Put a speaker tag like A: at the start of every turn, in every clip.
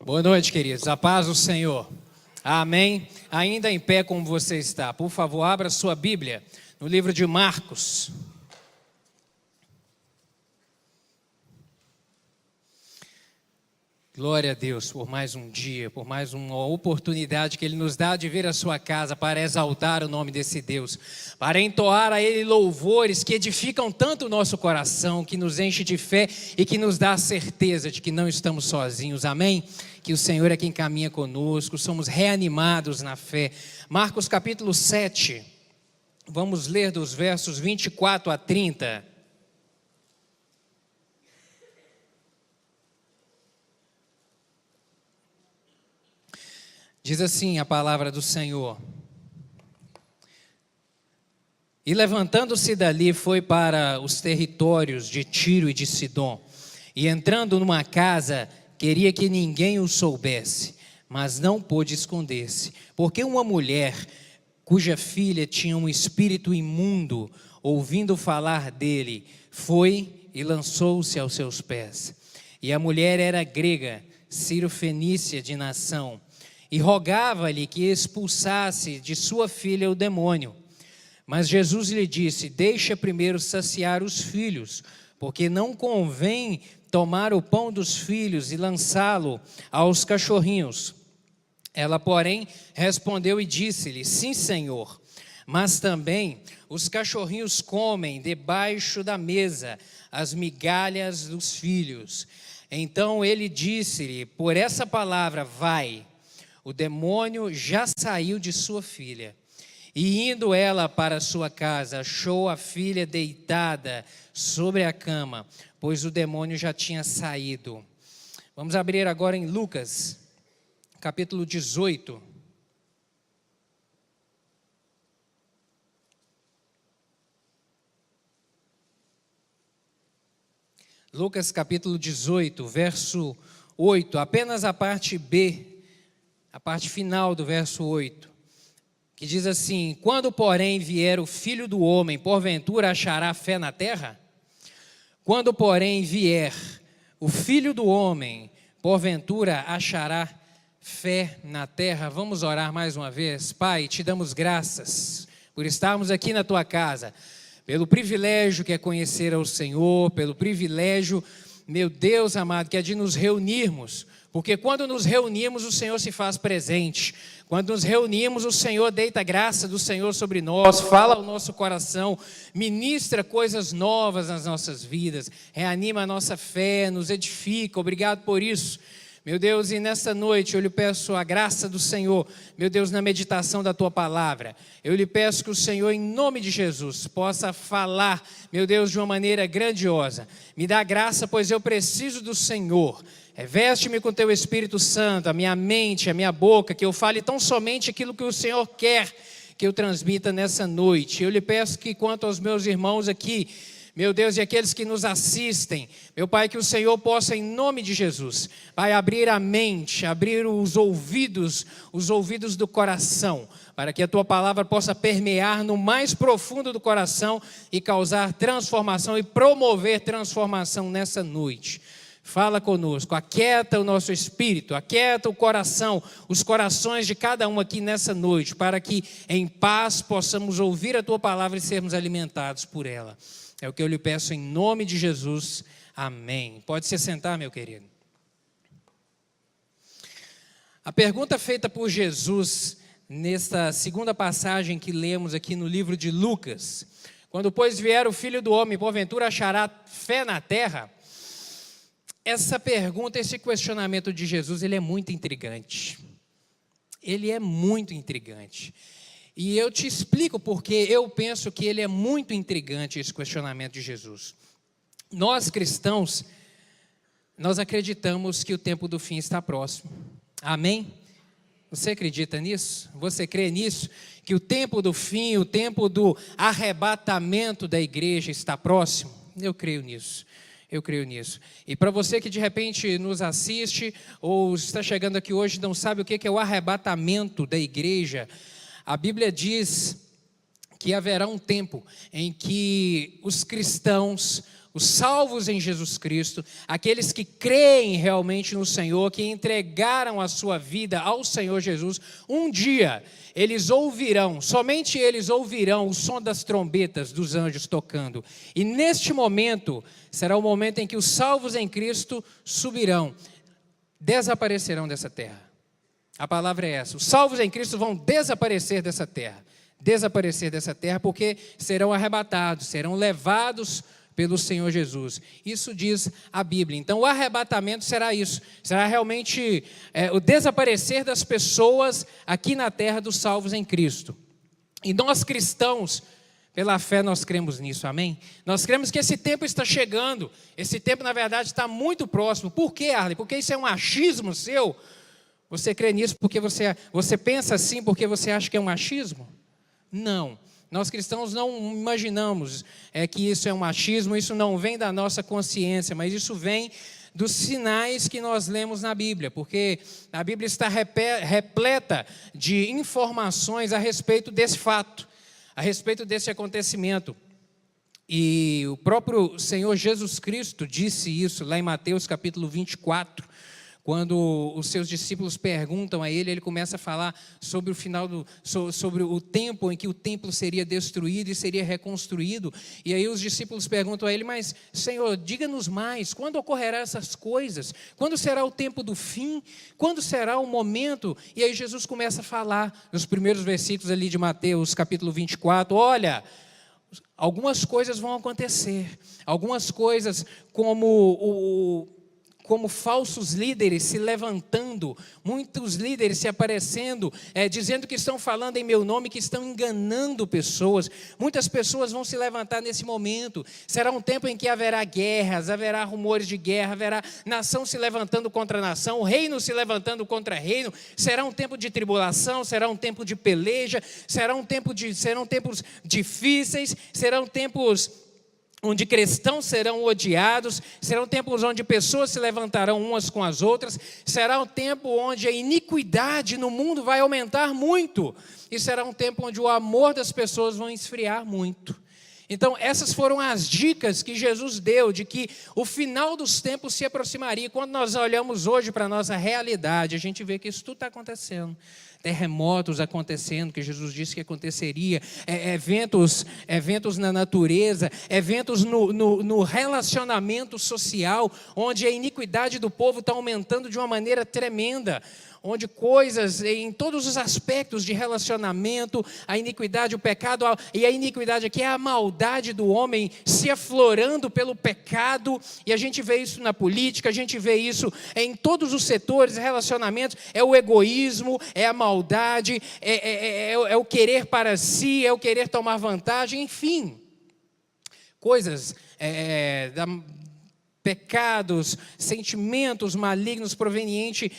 A: Boa noite, queridos. A paz do Senhor. Amém. Ainda em pé como você está. Por favor, abra sua Bíblia no livro de Marcos. Glória a Deus por mais um dia, por mais uma oportunidade que Ele nos dá de vir à sua casa para exaltar o nome desse Deus, para entoar a Ele louvores que edificam tanto o nosso coração, que nos enche de fé e que nos dá a certeza de que não estamos sozinhos, amém? Que o Senhor é quem caminha conosco, somos reanimados na fé. Marcos capítulo 7, vamos ler dos versos 24 a 30. Diz assim a palavra do Senhor: E levantando-se dali foi para os territórios de Tiro e de Sidom, e entrando numa casa, queria que ninguém o soubesse, mas não pôde esconder-se, porque uma mulher, cuja filha tinha um espírito imundo, ouvindo falar dele, foi e lançou-se aos seus pés. E a mulher era grega, cirofenícia de nação, e rogava-lhe que expulsasse de sua filha o demônio. Mas Jesus lhe disse: deixa primeiro saciar os filhos, porque não convém tomar o pão dos filhos e lançá-lo aos cachorrinhos. Ela, porém, respondeu e disse-lhe: sim, Senhor, mas também os cachorrinhos comem debaixo da mesa as migalhas dos filhos. Então ele disse-lhe: por essa palavra, vai. O demônio já saiu de sua filha. E indo ela para sua casa, achou a filha deitada sobre a cama, pois o demônio já tinha saído. Vamos abrir agora em Lucas, capítulo 18. Lucas capítulo 18, verso 8, apenas a parte B. A parte final do verso 8, que diz assim: quando, porém, vier o Filho do Homem, porventura achará fé na terra? Quando, porém, vier o Filho do Homem, porventura achará fé na terra? Vamos orar mais uma vez. Pai, te damos graças por estarmos aqui na tua casa, pelo privilégio que é conhecer ao Senhor, pelo privilégio, meu Deus amado, que é de nos reunirmos. Porque quando nos reunimos, o Senhor se faz presente. Quando nos reunimos, o Senhor deita a graça do Senhor sobre nós, fala ao nosso coração, ministra coisas novas nas nossas vidas, reanima a nossa fé, nos edifica. Obrigado por isso, meu Deus. E nesta noite eu lhe peço a graça do Senhor, meu Deus, na meditação da Tua palavra. Eu lhe peço que o Senhor, em nome de Jesus, possa falar, meu Deus, de uma maneira grandiosa. Me dá graça, pois eu preciso do Senhor. Reveste-me com Teu Espírito Santo, a minha mente, a minha boca, que eu fale tão somente aquilo que o Senhor quer que eu transmita nessa noite. Eu lhe peço que, quanto aos meus irmãos aqui, meu Deus, e aqueles que nos assistem, meu Pai, que o Senhor possa, em nome de Jesus, Pai, abrir a mente, abrir os ouvidos do coração, para que a Tua palavra possa permear no mais profundo do coração e causar transformação e promover transformação nessa noite. Fala conosco, aquieta o nosso espírito, aquieta o coração, os corações de cada um aqui nessa noite, para que em paz possamos ouvir a Tua palavra e sermos alimentados por ela. É o que eu lhe peço em nome de Jesus, amém. Pode se sentar, meu querido. A pergunta feita por Jesus nesta segunda passagem que lemos aqui no livro de Lucas: quando, pois, vier o Filho do Homem, porventura achará fé na terra? Essa pergunta, esse questionamento de Jesus, ele é muito intrigante. Ele é muito intrigante. E eu te explico porque eu penso que ele é muito intrigante, esse questionamento de Jesus. Nós cristãos, nós acreditamos que o tempo do fim está próximo. Amém? Você acredita nisso? Você crê nisso? Que o tempo do fim, o tempo do arrebatamento da igreja está próximo? Eu creio nisso. Eu creio nisso. E para você que de repente nos assiste ou está chegando aqui hoje e não sabe o que é o arrebatamento da igreja, a Bíblia diz que haverá um tempo em que os cristãos, Os salvos em Jesus Cristo, aqueles que creem realmente no Senhor, que entregaram a sua vida ao Senhor Jesus, um dia eles ouvirão, somente eles ouvirão o som das trombetas dos anjos tocando. E neste momento, será o momento em que os salvos em Cristo subirão, desaparecerão dessa terra. A palavra é essa: os salvos em Cristo vão desaparecer dessa terra. Desaparecer dessa terra porque serão arrebatados, serão levados pelo Senhor Jesus. Isso diz a Bíblia. Então o arrebatamento será isso, será realmente o desaparecer das pessoas aqui na terra dos salvos em Cristo. E nós cristãos, pela fé nós cremos nisso, amém? Nós cremos que esse tempo está chegando, esse tempo na verdade está muito próximo. Por quê, Arley? Porque isso é um achismo seu? Você crê nisso porque você pensa assim porque você acha que é um achismo? Não. Nós cristãos não imaginamos que isso é um achismo, isso não vem da nossa consciência, mas isso vem dos sinais que nós lemos na Bíblia, porque a Bíblia está repleta de informações a respeito desse fato, a respeito desse acontecimento. E o próprio Senhor Jesus Cristo disse isso lá em Mateus capítulo 24, quando os seus discípulos perguntam a ele, ele começa a falar sobre o final sobre o tempo em que o templo seria destruído e seria reconstruído. E aí os discípulos perguntam a ele: mas Senhor, diga-nos mais, quando ocorrerão essas coisas? Quando será o tempo do fim? Quando será o momento? E aí Jesus começa a falar, nos primeiros versículos ali de Mateus capítulo 24, olha, algumas coisas vão acontecer, algumas coisas como falsos líderes se levantando, muitos líderes se aparecendo, dizendo que estão falando em meu nome, que estão enganando pessoas. Muitas pessoas vão se levantar nesse momento. Será um tempo em que haverá guerras, haverá rumores de guerra, haverá nação se levantando contra nação, reino se levantando contra reino. Será um tempo de tribulação, será um tempo de peleja, serão tempos difíceis, serão tempos onde cristãos serão odiados, serão tempos onde pessoas se levantarão umas com as outras, será um tempo onde a iniquidade no mundo vai aumentar muito, e será um tempo onde o amor das pessoas vai esfriar muito. Então essas foram as dicas que Jesus deu, de que o final dos tempos se aproximaria. Quando nós olhamos hoje para a nossa realidade, a gente vê que isso tudo está acontecendo. Terremotos acontecendo, que Jesus disse que aconteceria, eventos na natureza, eventos no relacionamento social, onde a iniquidade do povo está aumentando de uma maneira tremenda, onde coisas em todos os aspectos de relacionamento, a iniquidade, o pecado, e a iniquidade aqui é a maldade do homem se aflorando pelo pecado, e a gente vê isso na política, a gente vê isso em todos os setores, relacionamentos, é o egoísmo, é a maldade, é o querer para si, é o querer tomar vantagem, enfim, coisas pecados, sentimentos malignos provenientes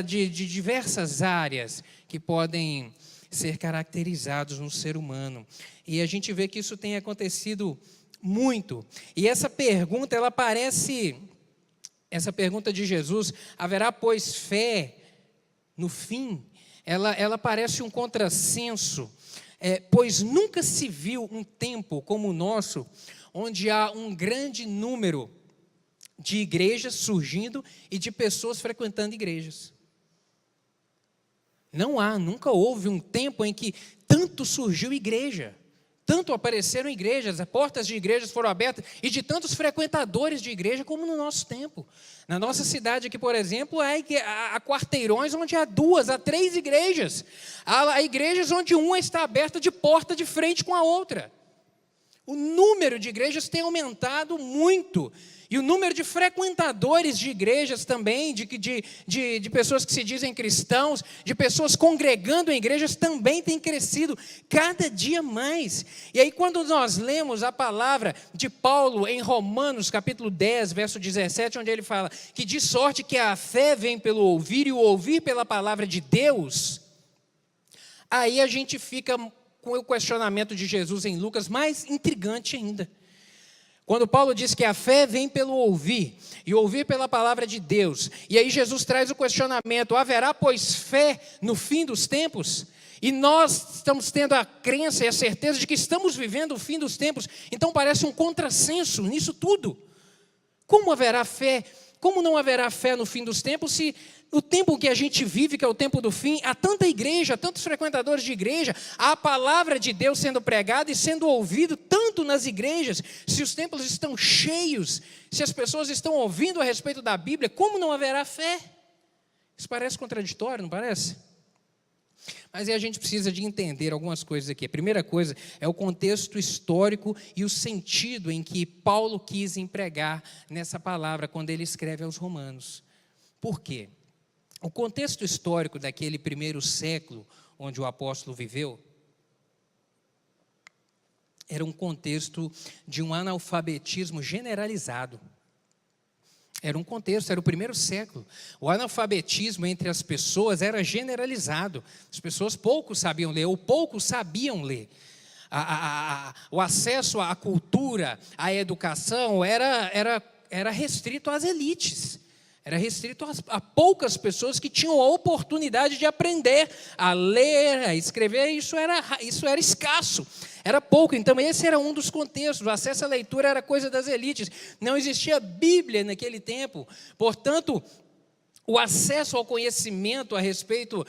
A: de diversas áreas que podem ser caracterizados no ser humano. E a gente vê que isso tem acontecido muito. E essa pergunta, essa pergunta de Jesus, haverá pois fé no fim? Ela parece um contrassenso, pois nunca se viu um tempo como o nosso, onde há um grande número de igrejas surgindo e de pessoas frequentando igrejas. Nunca houve um tempo em que tanto surgiu igreja, tanto apareceram igrejas, as portas de igrejas foram abertas, e de tantos frequentadores de igreja como no nosso tempo. Na nossa cidade aqui, por exemplo, há quarteirões onde há 2, há 3 igrejas. Há igrejas onde uma está aberta de porta de frente com a outra. O número de igrejas tem aumentado muito. E o número de frequentadores de igrejas também, de pessoas que se dizem cristãos, de pessoas congregando em igrejas também tem crescido cada dia mais. E aí quando nós lemos a palavra de Paulo em Romanos capítulo 10, verso 17, onde ele fala que de sorte que a fé vem pelo ouvir e o ouvir pela palavra de Deus, aí a gente fica com o questionamento de Jesus em Lucas mais intrigante ainda. Quando Paulo diz que a fé vem pelo ouvir, e ouvir pela palavra de Deus, e aí Jesus traz o questionamento: haverá pois fé no fim dos tempos? E nós estamos tendo a crença e a certeza de que estamos vivendo o fim dos tempos, então parece um contrassenso nisso tudo. Como haverá fé? Como não haverá fé no fim dos tempos se no tempo que a gente vive, que é o tempo do fim, há tanta igreja, há tantos frequentadores de igreja, há a palavra de Deus sendo pregada e sendo ouvido tanto nas igrejas, se os templos estão cheios, se as pessoas estão ouvindo a respeito da Bíblia, como não haverá fé? Isso parece contraditório, não parece? Mas aí a gente precisa de entender algumas coisas aqui. A primeira coisa é o contexto histórico e o sentido em que Paulo quis empregar nessa palavra quando ele escreve aos Romanos. Por quê? O contexto histórico daquele primeiro século onde o apóstolo viveu era um contexto de um analfabetismo generalizado. Era um contexto, era o primeiro século. O analfabetismo entre as pessoas era generalizado. As pessoas pouco sabiam ler, ou pouco sabiam ler. O acesso à cultura, à educação, era restrito às elites. Era restrito a poucas pessoas que tinham a oportunidade de aprender a ler, a escrever. Isso era escasso, era pouco. Então esse era um dos contextos. O acesso à leitura era coisa das elites. Não existia Bíblia naquele tempo. Portanto, o acesso ao conhecimento a respeito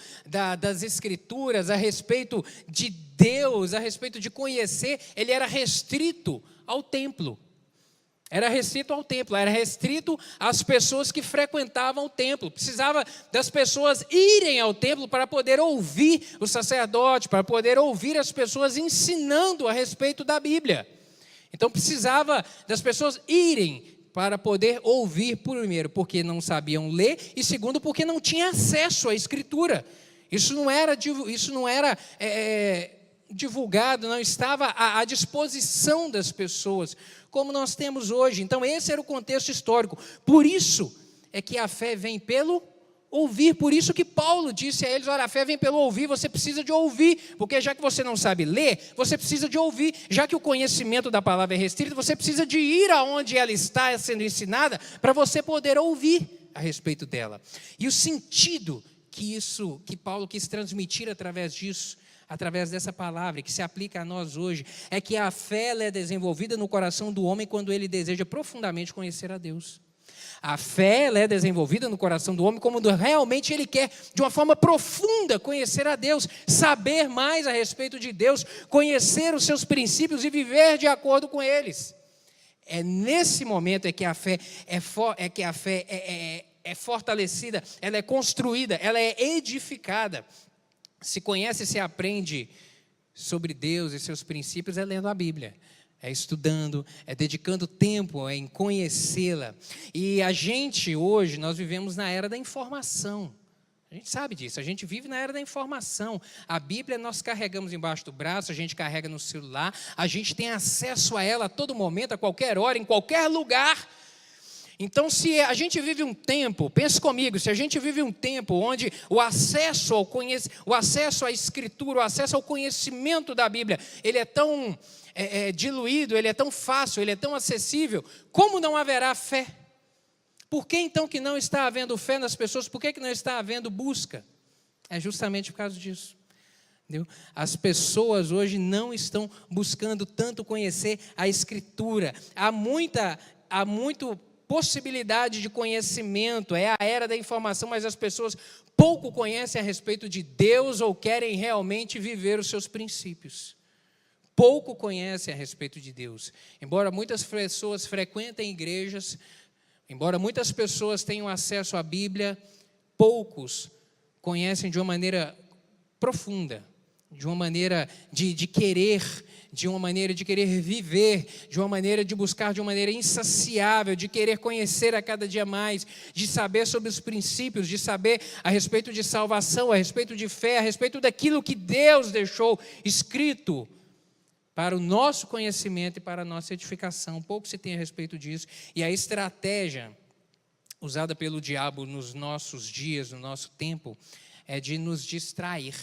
A: das Escrituras, a respeito de Deus, a respeito de conhecer, ele era restrito ao templo. Era restrito ao templo, era restrito às pessoas que frequentavam o templo. Precisava das pessoas irem ao templo para poder ouvir o sacerdote, para poder ouvir as pessoas ensinando a respeito da Bíblia. Então precisava das pessoas irem para poder ouvir, primeiro, porque não sabiam ler, e segundo, porque não tinha acesso à Escritura. Isso não era divulgado, não estava à disposição das pessoas, como nós temos hoje. Então esse era o contexto histórico. Por isso é que a fé vem pelo ouvir. Por isso que Paulo disse a eles: olha, a fé vem pelo ouvir, você precisa de ouvir, porque já que você não sabe ler, você precisa de ouvir. Já que o conhecimento da palavra é restrito, você precisa de ir aonde ela está sendo ensinada, para você poder ouvir a respeito dela. E o sentido que Paulo quis transmitir através disso, através dessa palavra, que se aplica a nós hoje, é que a fé ela é desenvolvida no coração do homem quando ele deseja profundamente conhecer a Deus. A fé ela é desenvolvida no coração do homem quando realmente ele quer, de uma forma profunda, conhecer a Deus, saber mais a respeito de Deus, conhecer os seus princípios e viver de acordo com eles. É nesse momento que a fé é fortalecida, ela é construída, ela é edificada. Se conhece e se aprende sobre Deus e seus princípios é lendo a Bíblia, é estudando, é dedicando tempo em conhecê-la. E a gente hoje, nós vivemos na era da informação. A gente sabe disso, a gente vive na era da informação. A Bíblia nós carregamos embaixo do braço, a gente carrega no celular, a gente tem acesso a ela a todo momento, a qualquer hora, em qualquer lugar. Então, se a gente vive um tempo, pense comigo, se a gente vive um tempo onde o acesso à Escritura, o acesso ao conhecimento da Bíblia, ele é tão diluído, ele é tão fácil, ele é tão acessível, como não haverá fé? Por que então que não está havendo fé nas pessoas? Por que não está havendo busca? É justamente por causa disso. Entendeu? As pessoas hoje não estão buscando tanto conhecer a Escritura. Há muita possibilidade de conhecimento, é a era da informação, mas as pessoas pouco conhecem a respeito de Deus ou querem realmente viver os seus princípios. Pouco conhecem a respeito de Deus. Embora muitas pessoas frequentem igrejas, embora muitas pessoas tenham acesso à Bíblia, poucos conhecem de uma maneira profunda, de uma maneira de querer viver, de uma maneira de buscar, de uma maneira insaciável, de querer conhecer a cada dia mais, de saber sobre os princípios, de saber a respeito de salvação, a respeito de fé, a respeito daquilo que Deus deixou escrito para o nosso conhecimento e para a nossa edificação. Pouco se tem a respeito disso. E a estratégia usada pelo diabo nos nossos dias, no nosso tempo, é de nos distrair.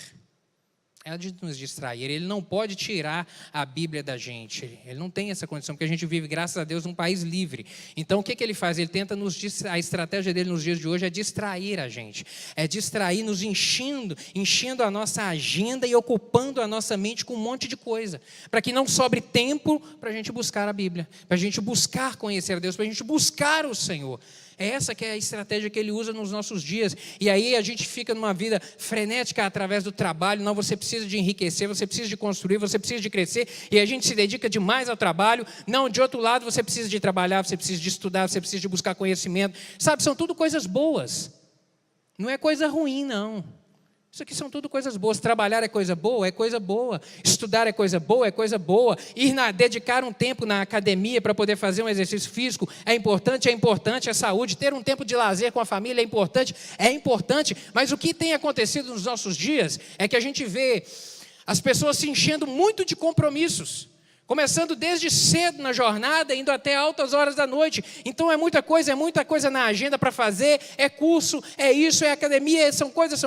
A: é de nos distrair. Ele não pode tirar a Bíblia da gente. Ele não tem essa condição, porque a gente vive, graças a Deus, num país livre. Então, o que ele faz? Ele tenta a estratégia dele nos dias de hoje é distrair a gente. É distrair, nos enchendo a nossa agenda e ocupando a nossa mente com um monte de coisa. Para que não sobre tempo para a gente buscar a Bíblia. Para a gente buscar conhecer a Deus, para a gente buscar o Senhor. É essa que é a estratégia que ele usa nos nossos dias. E aí a gente fica numa vida frenética através do trabalho. Não, você precisa de enriquecer, você precisa de construir, você precisa de crescer. E a gente se dedica demais ao trabalho. Não, de outro lado, você precisa de trabalhar, você precisa de estudar, você precisa de buscar conhecimento. Sabe, são tudo coisas boas. Não é coisa ruim, não. Isso aqui são tudo coisas boas. Trabalhar é coisa boa, é coisa boa. Estudar é coisa boa, é coisa boa. Dedicar um tempo na academia para poder fazer um exercício físico é importante, é saúde. Ter um tempo de lazer com a família é importante. Mas o que tem acontecido nos nossos dias é que a gente vê as pessoas se enchendo muito de compromissos. Começando desde cedo na jornada, indo até altas horas da noite. Então é muita coisa na agenda para fazer, é curso, é isso, é academia, são coisas.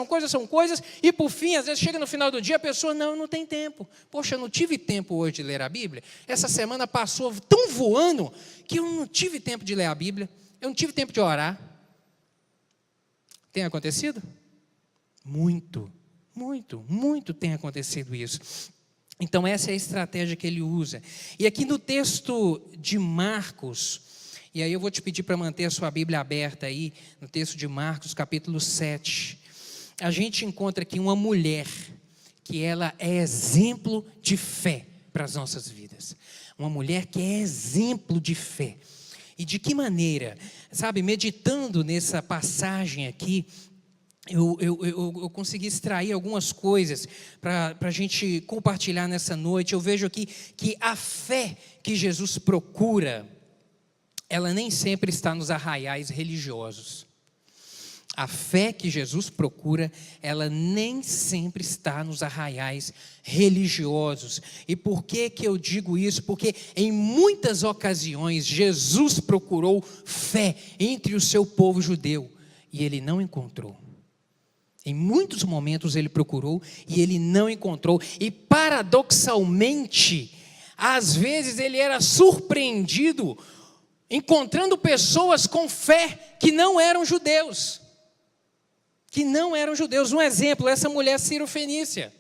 A: E por fim, às vezes chega no final do dia, a pessoa não tem tempo. Poxa, eu não tive tempo hoje de ler a Bíblia. Essa semana passou tão voando que eu não tive tempo de ler a Bíblia. Eu não tive tempo de orar. Tem acontecido? Muito tem acontecido isso. Então essa é a estratégia que ele usa. E aqui no texto de Marcos, e aí eu vou te pedir para manter a sua Bíblia aberta aí, no texto de Marcos, capítulo 7, a gente encontra aqui uma mulher, que ela é exemplo de fé para as nossas vidas. Uma mulher que é exemplo de fé. E de que maneira? Sabe, meditando nessa passagem aqui, eu consegui extrair algumas coisas para a gente compartilhar nessa noite. Eu vejo aqui que a fé que Jesus procura, ela nem sempre está nos arraiais religiosos. A fé que Jesus procura, ela nem sempre está nos arraiais religiosos. E por que eu digo isso? Porque em muitas ocasiões Jesus procurou fé entre o seu povo judeu e ele não encontrou. Em muitos momentos ele procurou e ele não encontrou. E paradoxalmente, às vezes ele era surpreendido encontrando pessoas com fé que não eram judeus. Um exemplo, essa mulher Ciro-Fenícia.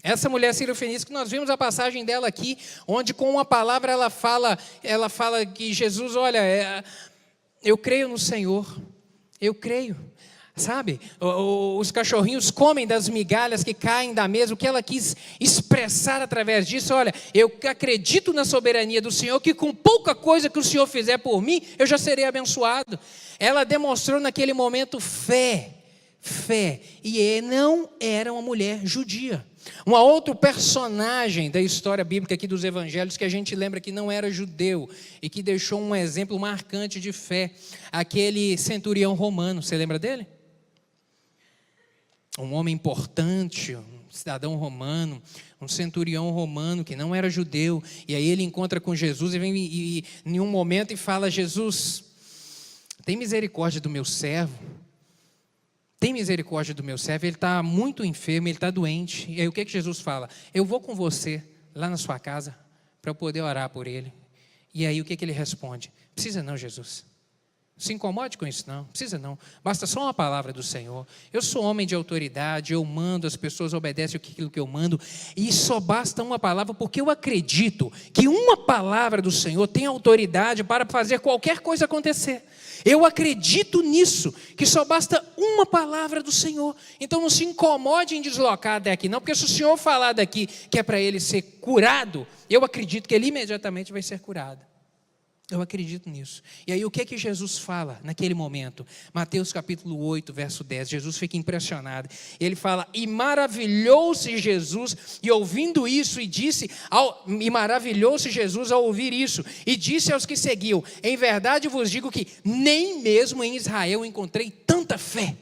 A: Essa mulher Ciro-Fenícia, que nós vimos a passagem dela aqui, onde com uma palavra ela fala que Jesus, olha, eu creio no Senhor, eu creio. Sabe, os cachorrinhos comem das migalhas que caem da mesa. O que ela quis expressar através disso, olha, eu acredito na soberania do Senhor, que com pouca coisa que o Senhor fizer por mim, eu já serei abençoado. Ela demonstrou naquele momento fé, e não era uma mulher judia. Um outro personagem da história bíblica aqui dos evangelhos que a gente lembra que não era judeu e que deixou um exemplo marcante de fé, aquele centurião romano, você lembra dele? Um homem importante, um cidadão romano, um centurião romano que não era judeu, e aí ele encontra com Jesus e vem em um momento e fala: Jesus, tem misericórdia do meu servo, ele está muito enfermo, ele está doente. E aí o que Jesus fala? Eu vou com você lá na sua casa para eu poder orar por ele. E aí o que ele responde? Precisa não, Jesus. Se incomode com isso, não precisa não, basta só uma palavra do Senhor. Eu sou homem de autoridade, eu mando, as pessoas obedecem aquilo que eu mando, e só basta uma palavra, porque eu acredito que uma palavra do Senhor tem autoridade para fazer qualquer coisa acontecer. Eu acredito nisso, que só basta uma palavra do Senhor. Então não se incomode em deslocar daqui não, porque se o Senhor falar daqui que é para ele ser curado, eu acredito que ele imediatamente vai ser curado. Eu acredito nisso. E aí o que Jesus fala naquele momento? Mateus capítulo 8, verso 10. Jesus fica impressionado. Ele fala: e maravilhou-se Jesus, e ouvindo isso, e maravilhou-se Jesus ao ouvir isso, e disse aos que seguiam: em verdade vos digo que nem mesmo em Israel encontrei tanta fé.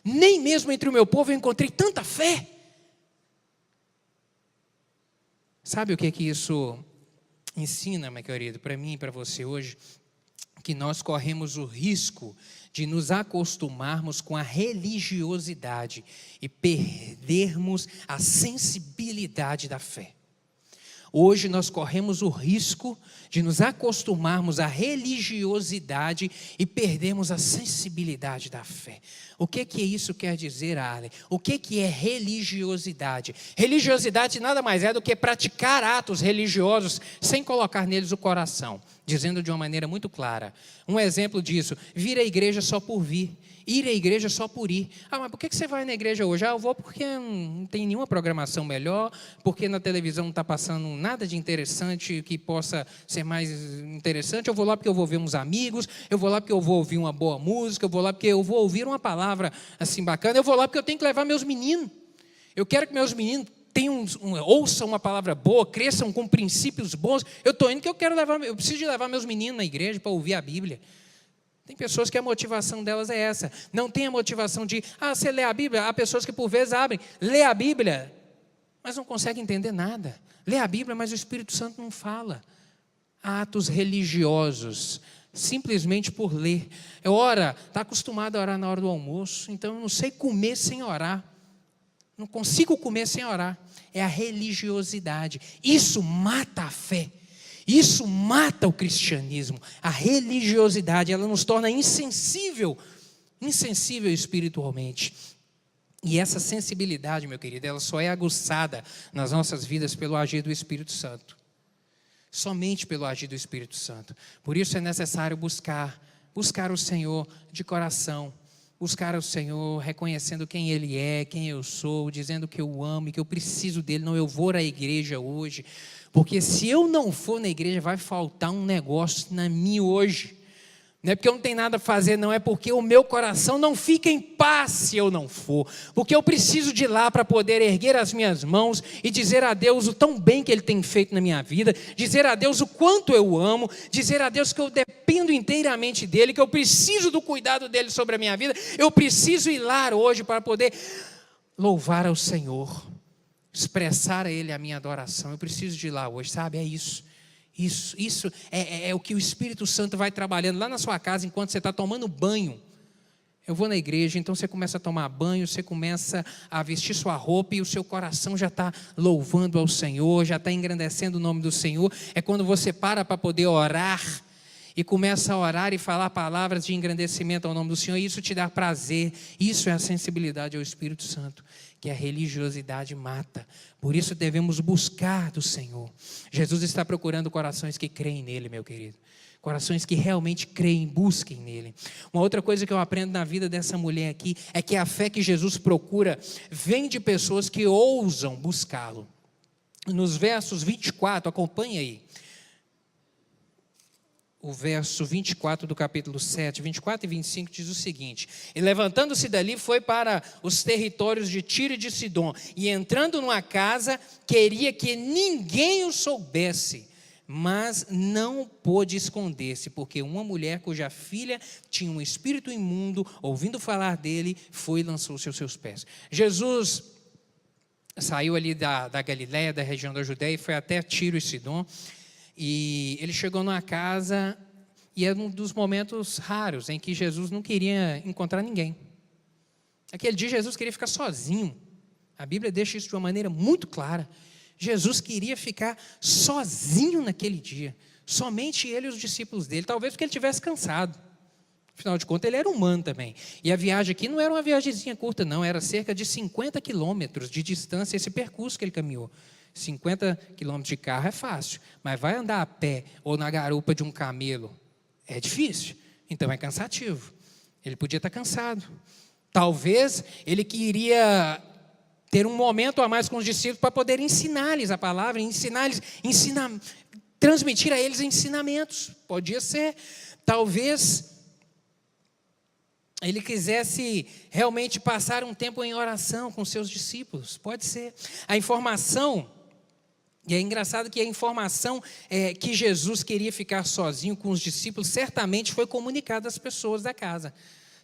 A: Nem mesmo entre o meu povo eu encontrei tanta fé. Sabe o que isso ensina, meu querido, para mim e para você hoje? que nós corremos o risco de nos acostumarmos com a religiosidade e perdermos a sensibilidade da fé. Hoje nós corremos o risco de nos acostumarmos à religiosidade e perdermos a sensibilidade da fé. O que isso quer dizer, Arlen? O que é religiosidade? Religiosidade nada mais é do que praticar atos religiosos sem colocar neles o coração, dizendo de uma maneira muito clara. Um exemplo disso: vir à igreja só por vir. Ir à igreja só por ir. Mas por que você vai na igreja hoje? Eu vou porque não tem nenhuma programação melhor, porque na televisão não está passando nada de interessante que possa ser mais interessante. Eu vou lá porque eu vou ver uns amigos, eu vou lá porque eu vou ouvir uma boa música, eu vou lá porque eu vou ouvir uma palavra assim bacana, eu vou lá porque eu tenho que levar meus meninos. Eu quero que meus meninos ouçam uma palavra boa, cresçam com princípios bons. Eu estou indo porque eu preciso de levar meus meninos na igreja para ouvir a Bíblia. Tem pessoas que a motivação delas é essa. Não tem a motivação de, você lê a Bíblia? Há pessoas que por vezes lê a Bíblia, mas não conseguem entender nada. Lê a Bíblia, mas o Espírito Santo não fala. Atos religiosos, simplesmente por ler. Está acostumado a orar na hora do almoço, então eu não sei comer sem orar. Não consigo comer sem orar. É a religiosidade. Isso mata a fé. Isso mata o cristianismo. A religiosidade, ela nos torna insensível espiritualmente. E essa sensibilidade, meu querido, ela só é aguçada nas nossas vidas pelo agir do Espírito Santo. Somente pelo agir do Espírito Santo. Por isso é necessário buscar o Senhor de coração. Buscar o Senhor reconhecendo quem Ele é, quem eu sou, dizendo que eu o amo e que eu preciso dEle. Não, eu vou à igreja hoje. Porque se eu não for na igreja, vai faltar um negócio na mim hoje. Não é porque eu não tenho nada a fazer, não. É porque o meu coração não fica em paz se eu não for. Porque eu preciso de ir lá para poder erguer as minhas mãos e dizer a Deus o tão bem que Ele tem feito na minha vida. Dizer a Deus o quanto eu o amo. Dizer a Deus que eu dependo inteiramente dEle, que eu preciso do cuidado dEle sobre a minha vida. Eu preciso ir lá hoje para poder louvar ao Senhor. Expressar a Ele a minha adoração. Eu preciso de ir lá hoje, sabe? É isso. Isso é o que o Espírito Santo vai trabalhando lá na sua casa enquanto você está tomando banho. Eu vou na igreja, então você começa a tomar banho, você começa a vestir sua roupa e o seu coração já está louvando ao Senhor, já está engrandecendo o nome do Senhor. É quando você para poder orar e começa a orar e falar palavras de engrandecimento ao nome do Senhor. E isso te dá prazer. Isso é a sensibilidade ao Espírito Santo, que a religiosidade mata. Por isso devemos buscar do Senhor. Jesus está procurando corações que creem nele, meu querido. Corações que realmente creem, busquem nele. Uma outra coisa que eu aprendo na vida dessa mulher aqui é que a fé que Jesus procura vem de pessoas que ousam buscá-lo. Nos versos 24, acompanha aí. O verso 24 do capítulo 7, 24 e 25 diz o seguinte: e levantando-se dali foi para os territórios de Tiro e de Sidom, e entrando numa casa, queria que ninguém o soubesse, mas não pôde esconder-se, porque uma mulher cuja filha tinha um espírito imundo, ouvindo falar dele, foi e lançou-se aos seus pés. Jesus saiu ali da Galiléia, da região da Judéia, e foi até Tiro e Sidom. E ele chegou numa casa e era um dos momentos raros em que Jesus não queria encontrar ninguém. Aquele dia Jesus queria ficar sozinho. A Bíblia deixa isso de uma maneira muito clara. Jesus queria ficar sozinho naquele dia. Somente ele e os discípulos dele. Talvez porque ele estivesse cansado. Afinal de contas, ele era humano também. E a viagem aqui não era uma viagemzinha curta, não. Era cerca de 50 quilômetros de distância esse percurso que ele caminhou. 50 quilômetros de carro é fácil, mas vai andar a pé ou na garupa de um camelo, é difícil, então é cansativo. Ele podia estar cansado. Talvez ele queria ter um momento a mais com os discípulos para poder ensinar-lhes a palavra, transmitir a eles ensinamentos. Podia ser. Talvez ele quisesse realmente passar um tempo em oração com seus discípulos. Pode ser. A informação... E é engraçado que a informação que Jesus queria ficar sozinho com os discípulos, certamente foi comunicada às pessoas da casa.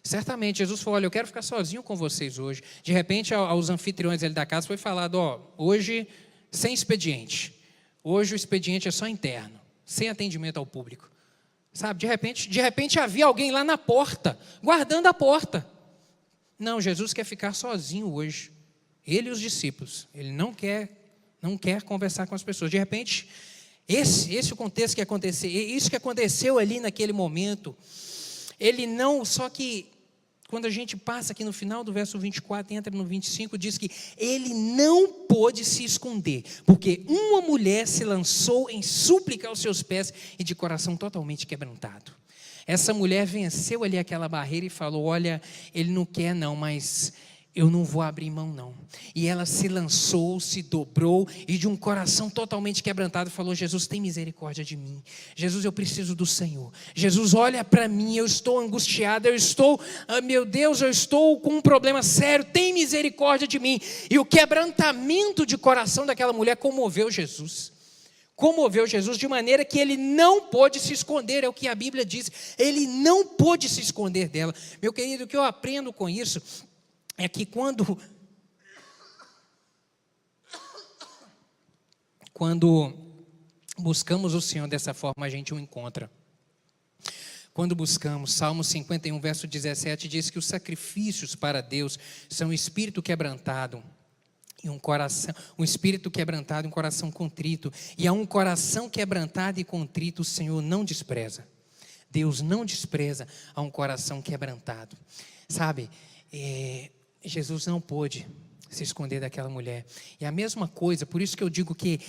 A: Certamente, Jesus falou: olha, eu quero ficar sozinho com vocês hoje. De repente, aos anfitriões ali da casa foi falado: hoje, sem expediente. Hoje o expediente é só interno, sem atendimento ao público. Sabe, de repente havia alguém lá na porta, guardando a porta. Não, Jesus quer ficar sozinho hoje. Ele e os discípulos. Ele não quer conversar com as pessoas. De repente, esse é o contexto que aconteceu. Isso que aconteceu ali naquele momento. Ele não, só que quando a gente passa aqui no final do verso 24, entra no 25, diz que ele não pôde se esconder, porque uma mulher se lançou em súplica aos seus pés e de coração totalmente quebrantado. Essa mulher venceu ali aquela barreira e falou: olha, ele não quer não, mas eu não vou abrir mão não. E ela se lançou, se dobrou e de um coração totalmente quebrantado falou: Jesus, tem misericórdia de mim. Jesus, eu preciso do Senhor. Jesus, olha para mim, eu estou angustiada, meu Deus, eu estou com um problema sério, tem misericórdia de mim. E o quebrantamento de coração daquela mulher comoveu Jesus. Comoveu Jesus de maneira que ele não pôde se esconder, é o que a Bíblia diz. Ele não pôde se esconder dela. Meu querido, o que eu aprendo com isso é que quando buscamos o Senhor dessa forma, a gente o encontra. Quando buscamos, Salmo 51, verso 17, diz que os sacrifícios para Deus são um espírito quebrantado e um espírito quebrantado e um coração contrito. E a um coração quebrantado e contrito, o Senhor não despreza. Deus não despreza a um coração quebrantado. Sabe, Jesus não pôde se esconder daquela mulher. E a mesma coisa, por isso que eu digo que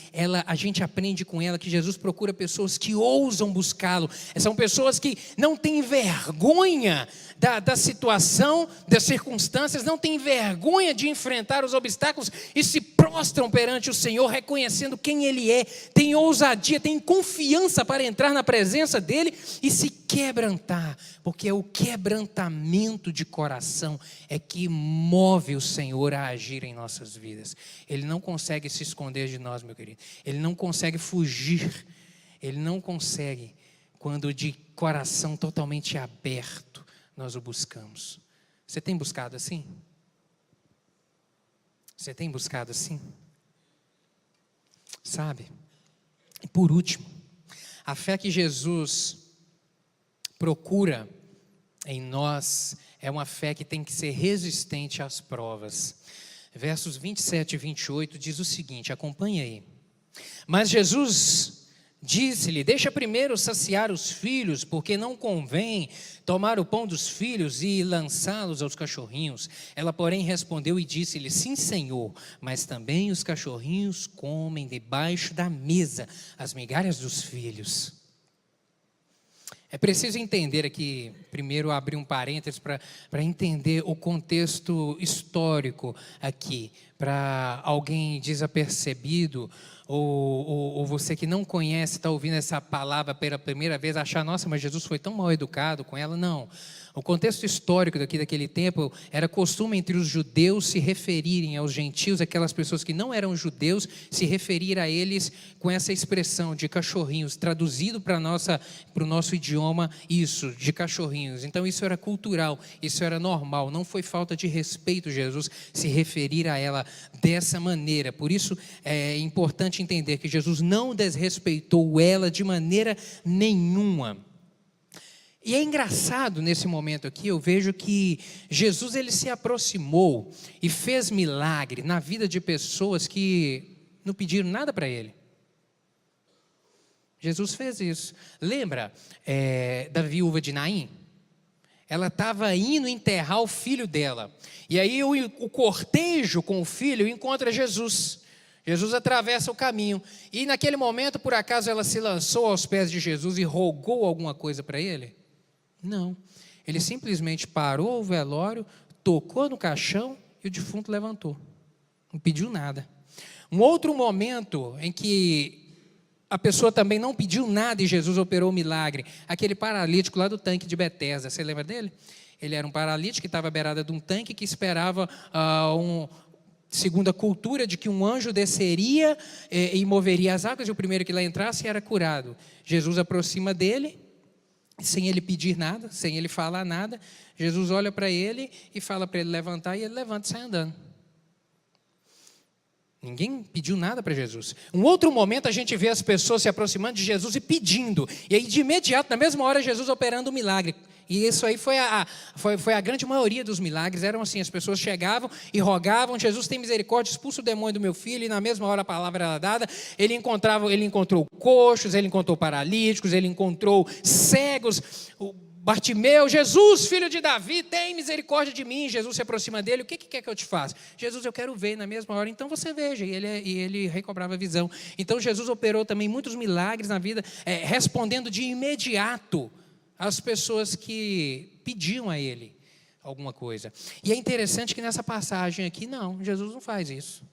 A: a gente aprende com ela que Jesus procura pessoas que ousam buscá-lo. São pessoas que não têm vergonha da situação, das circunstâncias, não têm vergonha de enfrentar os obstáculos e se prostram perante o Senhor, reconhecendo quem Ele é, tem ousadia, tem confiança para entrar na presença dEle e se quebrantar, porque é o quebrantamento de coração é que move o Senhor a agir em nossas vidas. Ele não consegue se esconder de nós, meu querido. Ele não consegue fugir. Ele não consegue quando de coração totalmente aberto nós o buscamos. Você tem buscado assim? Você tem buscado assim? Sabe? E por último, a fé que Jesus procura em nós é uma fé que tem que ser resistente às provas. Versos 27 e 28 diz o seguinte, acompanha aí. Mas Jesus disse-lhe: deixa primeiro saciar os filhos, porque não convém tomar o pão dos filhos e lançá-los aos cachorrinhos. Ela, porém, respondeu e disse-lhe: sim, Senhor, mas também os cachorrinhos comem debaixo da mesa as migalhas dos filhos. É preciso entender aqui, primeiro abrir um parênteses para entender o contexto histórico aqui, para alguém desapercebido, ou você que não conhece, está ouvindo essa palavra pela primeira vez, achar: nossa, mas Jesus foi tão mal educado com ela. Não. O contexto histórico daquele tempo era costume entre os judeus se referirem aos gentios, aquelas pessoas que não eram judeus, se referir a eles com essa expressão de cachorrinhos, traduzido para o nosso idioma, isso, de cachorrinhos. Então isso era cultural, isso era normal, não foi falta de respeito Jesus se referir a ela dessa maneira. Por isso é importante entender que Jesus não desrespeitou ela de maneira nenhuma. E é engraçado nesse momento aqui, eu vejo que Jesus ele se aproximou e fez milagre na vida de pessoas que não pediram nada para ele. Jesus fez isso. Lembra da viúva de Naim? Ela estava indo enterrar o filho dela. E aí o cortejo com o filho encontra Jesus. Jesus atravessa o caminho. E naquele momento, por acaso, ela se lançou aos pés de Jesus e rogou alguma coisa para ele? Não, ele simplesmente parou o velório, tocou no caixão e o defunto levantou, não pediu nada. Um outro momento em que a pessoa também não pediu nada e Jesus operou o milagre, aquele paralítico lá do tanque de Betesda, você lembra dele? Ele era um paralítico que estava à beirada de um tanque que esperava segundo a cultura de que um anjo desceria e moveria as águas e o primeiro que lá entrasse era curado. Jesus aproxima dele, sem ele pedir nada, sem ele falar nada. Jesus olha para ele e fala para ele levantar, e ele levanta e sai andando. Ninguém pediu nada para Jesus. Um outro momento a gente vê as pessoas se aproximando de Jesus e pedindo. E aí de imediato, na mesma hora, Jesus operando um milagre. E isso aí foi a grande maioria dos milagres. Eram assim, as pessoas chegavam e rogavam: Jesus, tem misericórdia, expulsa o demônio do meu filho. E na mesma hora a palavra era dada. Ele encontrou coxos, ele encontrou paralíticos, ele encontrou cegos. Bartimeu: Jesus, filho de Davi, tem misericórdia de mim. Jesus se aproxima dele: o que quer que eu te faça? Jesus, eu quero ver. Na mesma hora, então você veja. E ele recobrava a visão. Então Jesus operou também muitos milagres na vida, respondendo de imediato às pessoas que pediam a ele alguma coisa. E é interessante que nessa passagem aqui, não, Jesus não faz isso.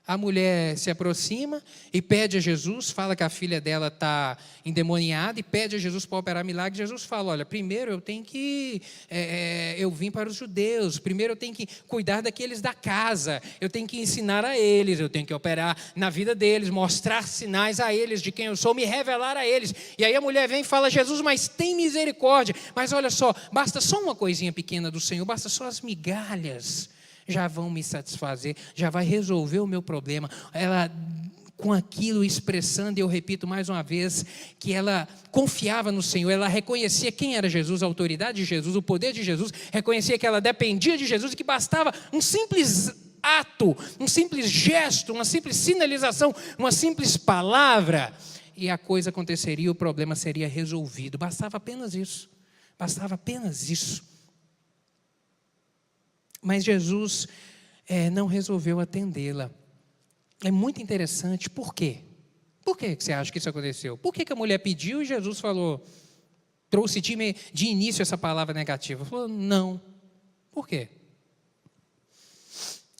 A: A mulher se aproxima e pede a Jesus, fala que a filha dela está endemoniada e pede a Jesus para operar milagre. Jesus fala: olha, primeiro eu tenho que, eu vim para os judeus, primeiro eu tenho que cuidar daqueles da casa, eu tenho que ensinar a eles, eu tenho que operar na vida deles, mostrar sinais a eles de quem eu sou, me revelar a eles. E aí a mulher vem e fala: Jesus, mas tem misericórdia, mas olha só, basta só uma coisinha pequena do Senhor, basta só as migalhas, já vão me satisfazer, já vai resolver o meu problema. Ela, com aquilo, expressando, e eu repito mais uma vez, que ela confiava no Senhor, ela reconhecia quem era Jesus, a autoridade de Jesus, o poder de Jesus, reconhecia que ela dependia de Jesus e que bastava um simples ato, um simples gesto, uma simples sinalização, uma simples palavra, e a coisa aconteceria, o problema seria resolvido. Bastava apenas isso, bastava apenas isso. Mas Jesus não resolveu atendê-la. É muito interessante. Por quê? Por que você acha que isso aconteceu? Por que a mulher pediu e Jesus falou, trouxe de início essa palavra negativa? Falou, não. Por quê?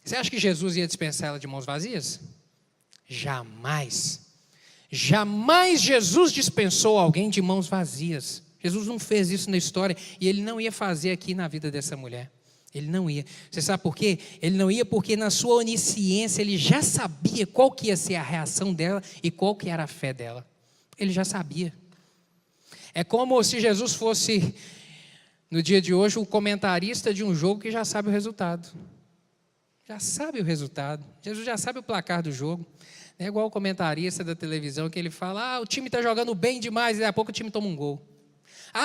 A: Você acha que Jesus ia dispensar ela de mãos vazias? Jamais. Jamais Jesus dispensou alguém de mãos vazias. Jesus não fez isso na história e ele não ia fazer aqui na vida dessa mulher. Ele não ia. Você sabe por quê? Ele não ia porque na sua onisciência ele já sabia qual que ia ser a reação dela e qual que era a fé dela. Ele já sabia. É como se Jesus fosse, no dia de hoje, o comentarista de um jogo que já sabe o resultado. Já sabe o resultado. Jesus já sabe o placar do jogo. É igual o comentarista da televisão que ele fala: o time está jogando bem demais, e daqui a pouco o time toma um gol.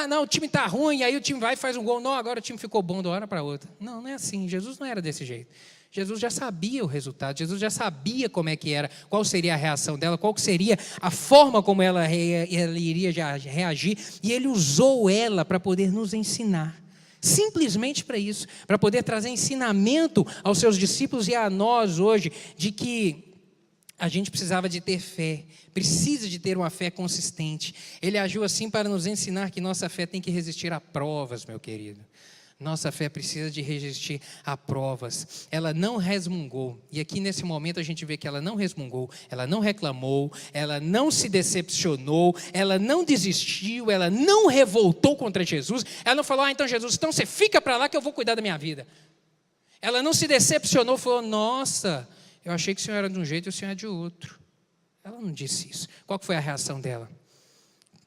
A: Não, o time está ruim, aí o time vai e faz um gol. Não, agora o time ficou bom de uma hora para outra. Não, não é assim. Jesus não era desse jeito. Jesus já sabia o resultado, Jesus já sabia como é que era, qual seria a reação dela, qual seria a forma como ela iria reagir, e ele usou ela para poder nos ensinar. Simplesmente para isso, para poder trazer ensinamento aos seus discípulos e a nós hoje, de que a gente precisava de ter fé, precisa de ter uma fé consistente. Ele agiu assim para nos ensinar que nossa fé tem que resistir a provas, meu querido. Nossa fé precisa de resistir a provas. Ela não resmungou. E aqui nesse momento a gente vê que ela não resmungou, ela não reclamou, ela não se decepcionou, ela não desistiu, ela não revoltou contra Jesus. Ela não falou: então Jesus, então você fica para lá que eu vou cuidar da minha vida. Ela não se decepcionou, falou: nossa, eu achei que o Senhor era de um jeito e o Senhor é de outro. Ela não disse isso. Qual foi a reação dela?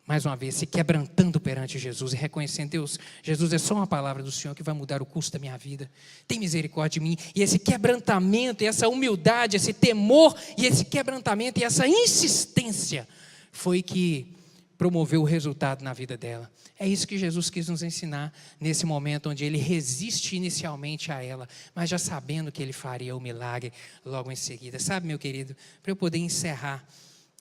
A: Mais uma vez, se quebrantando perante Jesus e reconhecendo: Deus, Jesus, é só uma palavra do Senhor que vai mudar o curso da minha vida. Tem misericórdia de mim. E esse quebrantamento, e essa humildade, esse temor, e esse quebrantamento, e essa insistência foi que promoveu o resultado na vida dela. É isso que Jesus quis nos ensinar nesse momento onde ele resiste inicialmente a ela, mas já sabendo que ele faria o milagre logo em seguida. Sabe, meu querido, para eu poder encerrar,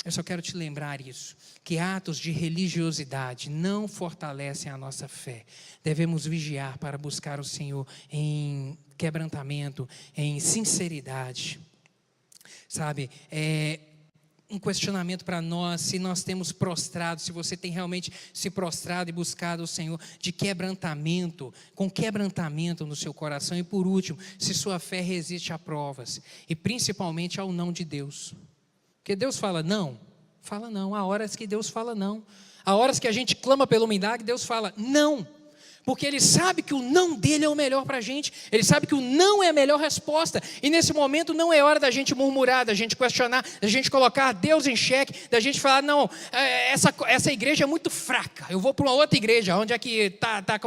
A: eu só quero te lembrar isso, que atos de religiosidade não fortalecem a nossa fé. Devemos vigiar para buscar o Senhor em quebrantamento, em sinceridade. Sabe, um questionamento para nós, se nós temos prostrado, se você tem realmente se prostrado e buscado o Senhor de quebrantamento, com quebrantamento no seu coração. E por último, se sua fé resiste a provas, e principalmente ao não de Deus. Porque Deus fala não, há horas que Deus fala não, há horas que a gente clama pelo milagre, Deus fala não. porque ele sabe que o não dele é o melhor para a gente, ele sabe que o não é a melhor resposta, e nesse momento não é hora da gente murmurar, da gente questionar, da gente colocar Deus em xeque, da gente falar, não, essa igreja é muito fraca, eu vou para uma outra igreja, onde é que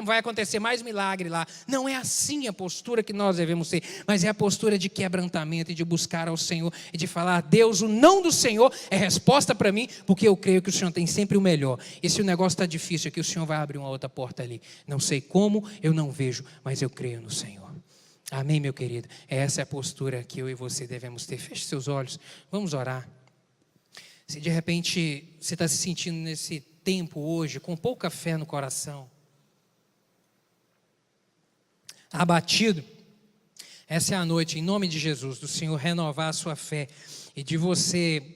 A: vai acontecer mais milagre lá. Não é assim a postura que nós devemos ter, mas é a postura de quebrantamento e de buscar ao Senhor, e de falar, Deus, o não do Senhor é resposta para mim, porque eu creio que o Senhor tem sempre o melhor, e se o negócio está difícil, é que o Senhor vai abrir uma outra porta ali, não sei como, eu não vejo, mas eu creio no Senhor. Amém, meu querido? Essa é a postura que eu e você devemos ter. Feche seus olhos, vamos orar. Se de repente você está se sentindo nesse tempo hoje, com pouca fé no coração, abatido, essa é a noite, em nome de Jesus, do Senhor renovar a sua fé e de você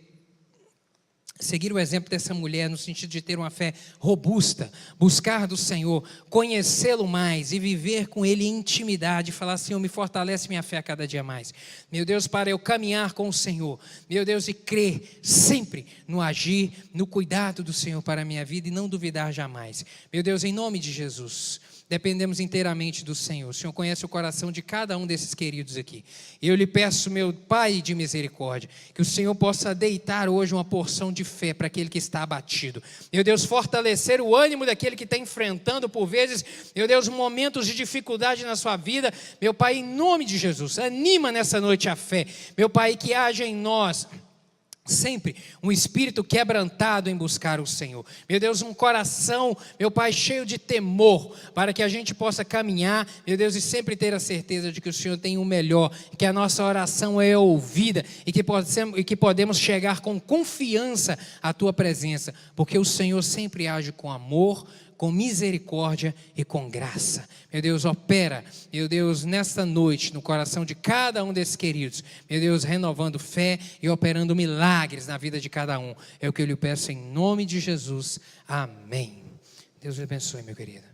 A: seguir o exemplo dessa mulher no sentido de ter uma fé robusta, buscar do Senhor, conhecê-lo mais e viver com Ele em intimidade, falar, Senhor, me fortalece minha fé a cada dia mais. Meu Deus, para eu caminhar com o Senhor, meu Deus, e crer sempre no agir, no cuidado do Senhor para a minha vida e não duvidar jamais. Meu Deus, em nome de Jesus, dependemos inteiramente do Senhor. O Senhor conhece o coração de cada um desses queridos aqui. Eu lhe peço, meu Pai de misericórdia, que o Senhor possa deitar hoje uma porção de fé para aquele que está abatido. Meu Deus, fortalecer o ânimo daquele que está enfrentando, por vezes, meu Deus, momentos de dificuldade na sua vida. Meu Pai, em nome de Jesus, anima nessa noite a fé. Meu Pai, que haja em nós sempre um espírito quebrantado em buscar o Senhor. Meu Deus, um coração, meu Pai, cheio de temor, para que a gente possa caminhar, meu Deus, e sempre ter a certeza de que o Senhor tem o melhor, que a nossa oração é ouvida e que podemos chegar com confiança à Tua presença, porque o Senhor sempre age com amor, com misericórdia e com graça. Meu Deus, opera, meu Deus, nesta noite, no coração de cada um desses queridos, meu Deus, renovando fé e operando milagres na vida de cada um. É o que eu lhe peço em nome de Jesus. Amém. Deus lhe abençoe, meu querido.